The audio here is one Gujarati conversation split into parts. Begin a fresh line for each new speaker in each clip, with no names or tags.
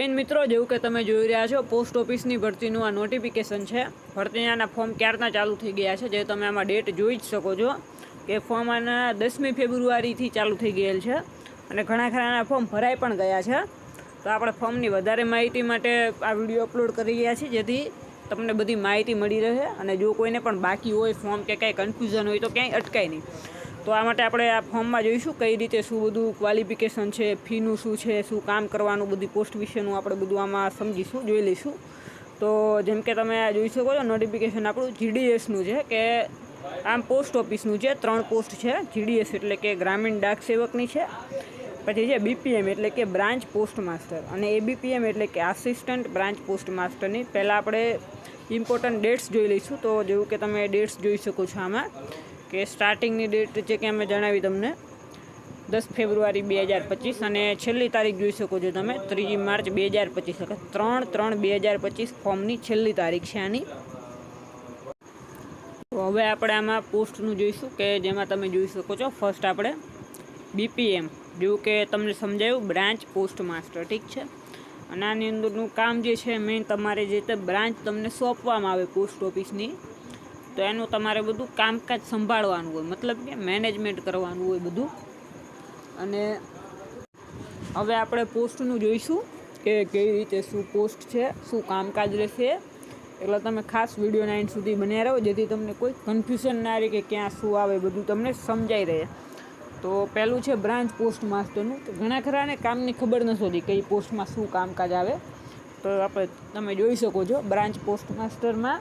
મિત્રો, જેવું કે તમે જોઈ રહ્યા છો, પોસ્ટ ઓફિસની ભરતીનું આ નોટિફિકેશન છે. ભરતીના ફોર્મ ક્યારના ચાલુ થઈ ગયા છે, જે તમે આમાં ડેટ જોઈ જ શકો છો કે ફોર્મ આના 10મી ફેબ્રુઆરીથી ચાલુ થઈ ગયેલ છે અને ઘણા ખરાના ફોર્મ ભરાઈ પણ ગયા છે. તો આપણે ફોર્મની વધારે માહિતી માટે આ વિડીયો અપલોડ કરી રહ્યા છીએ, જેથી તમને બધી માહિતી મળી રહે અને જો કોઈને પણ બાકી હોય ફોર્મ કે કાંઈ કન્ફ્યુઝન હોય તો ક્યાંય અટકાય નહીં. તો આ માટે આપણે આ ફોર્મમાં જોઈશું કઈ રીતે શું બધું ક્વોલિફિકેશન છે, ફીનું શું છે, શું કામ કરવાનું, બધી પોસ્ટ વિશેનું આપણે બધું આમાં સમજીશું, જોઈ લઈશું. તો જેમ કે તમે આ જોઈ શકો છો, નોટિફિકેશન આપણું GDSનું છે કે આમ પોસ્ટ ઓફિસનું છે. 3 પોસ્ટ છે. GDS એટલે કે ગ્રામીણ ડાક સેવકની છે, પછી છે BPM એટલે કે બ્રાન્ચ પોસ્ટ માસ્ટર, અને ABPM એટલે કે આસિસ્ટન્ટ બ્રાન્ચ પોસ્ટ માસ્ટરની. પહેલાં આપણે ઇમ્પોર્ટન્ટ ડેટ્સ જોઈ લઈશું. તો જેવું કે તમે ડેટ્સ જોઈ શકો છો આમાં કે સ્ટાર્ટિંગની ડેટ છે કે અમે જણાવી તમને 10 ફેબ્રુઆરી 2025 અને છેલ્લી તારીખ જોઈ શકો છો તમે 3 માર્ચ 2025, એટલે 3/3/2025 ફોર્મની છેલ્લી તારીખ છે આની. તો હવે આપણે આમાં પોસ્ટનું જોઈશું કે જેમાં તમે જોઈ શકો છો ફર્સ્ટ આપણે BPM, જેવું કે તમને સમજાયું, બ્રાન્ચ પોસ્ટ માસ્ટર, ઠીક છે. અને આની અંદરનું કામ જે છે મેઇન, તમારે જે તે બ્રાન્ચ તમને સોંપવામાં આવે પોસ્ટ ઓફિસની, તો એનું તમારે બધું કામકાજ સંભાળવાનું હોય, મતલબ કે મેનેજમેન્ટ કરવાનું હોય બધું. અને હવે આપણે પોસ્ટનું જોઈશું કે કેવી રીતે શું પોસ્ટ છે, શું કામકાજ રહેશે. એટલે તમે ખાસ વિડીયોના એન્ડ સુધી બન્યા રહો, જેથી તમને કોઈ કન્ફ્યુઝન ના રહે કે ક્યાં શું આવે, બધું તમને સમજાઈ રહે. તો પહેલું છે બ્રાન્ચ પોસ્ટ માસ્ટરનું. તો ઘણા ખરાને કામની ખબર નથી હોતી કઈ પોસ્ટમાં શું કામકાજ આવે. તો આપણે તમે જોઈ શકો છો બ્રાન્ચ પોસ્ટ માસ્ટરમાં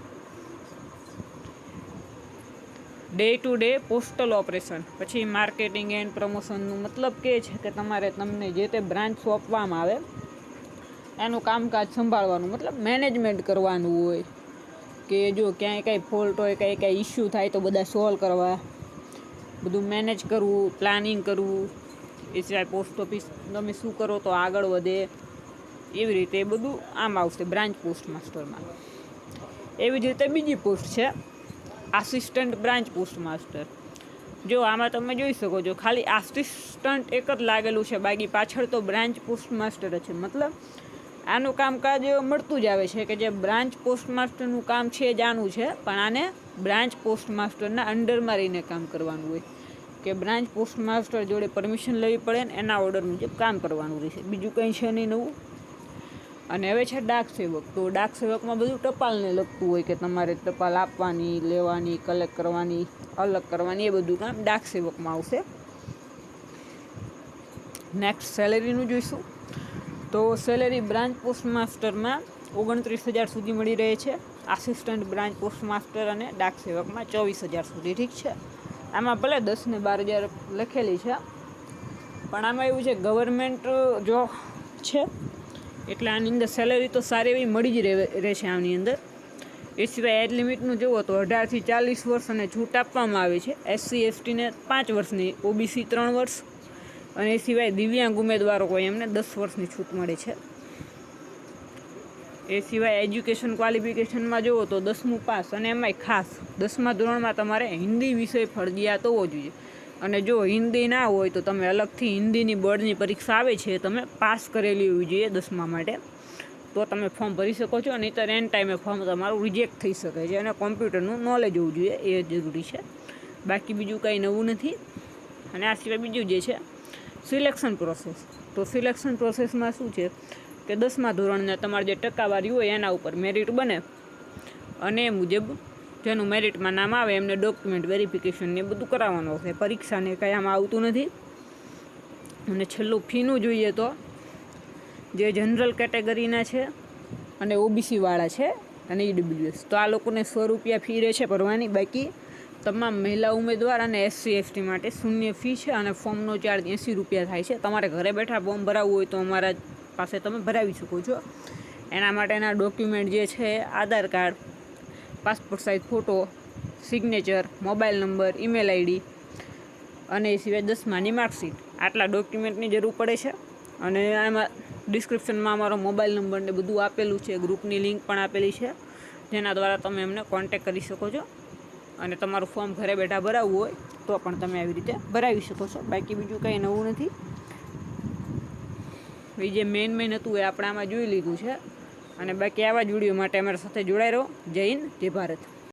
day to day postal operation, પછી માર્કેટિંગ એન્ડ પ્રમોશનનું. મતલબ કે છે કે તમને જે તે બ્રાન્ચ સોંપવામાં આવે એનું કામકાજ સંભાળવાનું, મતલબ મેનેજમેન્ટ કરવાનું હોય કે જો ક્યાંય કાંઈ ફોલ્ટ હોય, કાંઈ ઇસ્યુ થાય તો બધા સોલ્વ કરવા, બધું મેનેજ કરવું, પ્લાનિંગ કરવું. એ સિવાય પોસ્ટ ઓફિસ તમે શું કરો તો આગળ વધે, એવી રીતે બધું આમ આવશે બ્રાન્ચ પોસ્ટ માસ્ટરમાં. એવી જ રીતે બીજી પોસ્ટ છે આસિસ્ટન્ટ બ્રાન્ચ પોસ્ટ માસ્ટર. જો આમાં તમે જોઈ શકો છો ખાલી આસિસ્ટન્ટ એક જ લાગેલું છે, બાકી પાછળ તો બ્રાન્ચ પોસ્ટ માસ્ટર છે. મતલબ આનું કામકાજ મળતું જ આવે છે કે જે બ્રાન્ચ પોસ્ટ માસ્ટરનું કામ છે જ આનું છે, પણ આને બ્રાન્ચ પોસ્ટ માસ્ટરના અંડરમાં રહીને કામ કરવાનું હોય કે બ્રાન્ચ પોસ્ટ માસ્ટર જોડે પરમિશન લેવી પડે ને એના ઓર્ડર મુજબ કામ કરવાનું રહેશે, બીજું કંઈ છે નહીં નવું. અને હવે છે ડાક સેવક. તો ડાક સેવકમાં બધું ટપાલને લગતું હોય કે તમારે ટપાલ આપવાની, લેવાની, કલેક્ટ કરવાની, અલગ કરવાની, એ બધું કામ ડાક સેવકમાં આવશે. નેક્સ્ટ સેલેરીનું જોઈશું. તો સેલેરી બ્રાન્ચ પોસ્ટ માસ્ટરમાં 29,000 સુધી મળી રહે છે, આસિસ્ટન્ટ બ્રાન્ચ પોસ્ટ માસ્ટર અને ડાક સેવકમાં 24,000 સુધી, ઠીક છે. આમાં ભલે 10 ને 12,000 લખેલી છે, પણ આમાં એવું છે ગવર્મેન્ટ જોબ છે એટલે આની અંદર સેલેરી તો સારી એવી મળી જ રહેશે આની અંદર. એ સિવાય એજ લિમિટનું જુઓ તો 18 થી 40 વર્ષ અને છૂટ આપવામાં આવે છે. SC STને 5 વર્ષની, OBC 3 વર્ષ, અને એ સિવાય દિવ્યાંગ ઉમેદવારો હોય એમને 10 વર્ષની છૂટ મળે છે. એ સિવાય એજ્યુકેશન ક્વોલિફિકેશનમાં જુઓ તો 10મું પાસ, અને એમાંય ખાસ 10મા ધોરણમાં તમારે હિન્દી વિષય ફરજિયાત હોવો જોઈએ. અને જો હિન્દી ના હોય તો તમે અલગથી હિન્દીની બોર્ડની પરીક્ષા આવે છે તમે પાસ કરેલી હોવી જોઈએ 10મા માટે, તો તમે ફોર્મ ભરી શકો છો. નહીંતર એન ટાઈમે ફોર્મ તમારું રિજેક્ટ થઈ શકે છે. અને કોમ્પ્યુટરનું નોલેજ હોવું જોઈએ, એ જરૂરી છે. બાકી બીજું કંઈ નવું નથી. અને આ સિવાય બીજું જે છે સિલેક્શન પ્રોસેસ. તો સિલેક્શન પ્રોસેસમાં શું છે કે 10મા ધોરણના તમારે જે ટકાવારી હોય એના ઉપર મેરિટ બને, અને એ મુજબ જેનું મેરિટમાં નામ આવે એમને ડોક્યુમેન્ટ વેરિફિકેશન ને બધું કરાવવાનું આવશે. પરીક્ષાને કંઈ આમાં આવતું નથી. અને છેલ્લું ફીનું જોઈએ તો જે જનરલ કેટેગરીના છે અને OBC વાળા છે અને EWS, તો આ લોકોને 100 રૂપિયા ફી રહે છે ભરવાની. બાકી તમામ મહિલા ઉમેદવાર અને SC ST માટે શૂન્ય ફી છે, અને ફોર્મનો ચાર્જ 80 રૂપિયા થાય છે. તમારે ઘરે બેઠા ફોર્મ ભરાવવું હોય તો અમારા પાસે તમે ભરાવી શકો છો. એના માટેના ડોક્યુમેન્ટ જે છે Aadhaar card, passport size photo, signature, mobile number, email ID, અને એ સિવાય 10માની માર્કશીટ. આટલા ડોક્યુમેન્ટની જરૂર પડે છે. અને આમાં ડિસ્ક્રિપ્શનમાં અમારો મોબાઈલ નંબર ને બધું આપેલું છે, ગ્રુપની લિંક પણ આપેલી છે, જેના દ્વારા તમે અમને કોન્ટેક કરી શકો છો. અને તમારું ફોર્મ ઘરે બેઠા ભરાવવું હોય તો પણ તમે આવી રીતે ભરાવી શકો છો. બાકી બીજું કંઈ નવું નથી. એ જે મેઇન હતું એ આપણે આમાં જોઈ લીધું છે. અને બાકી આવા જ વિડીયો માટે અમારા સાથે જોડાઈ રહો. જય હિન્દ, જય ભારત.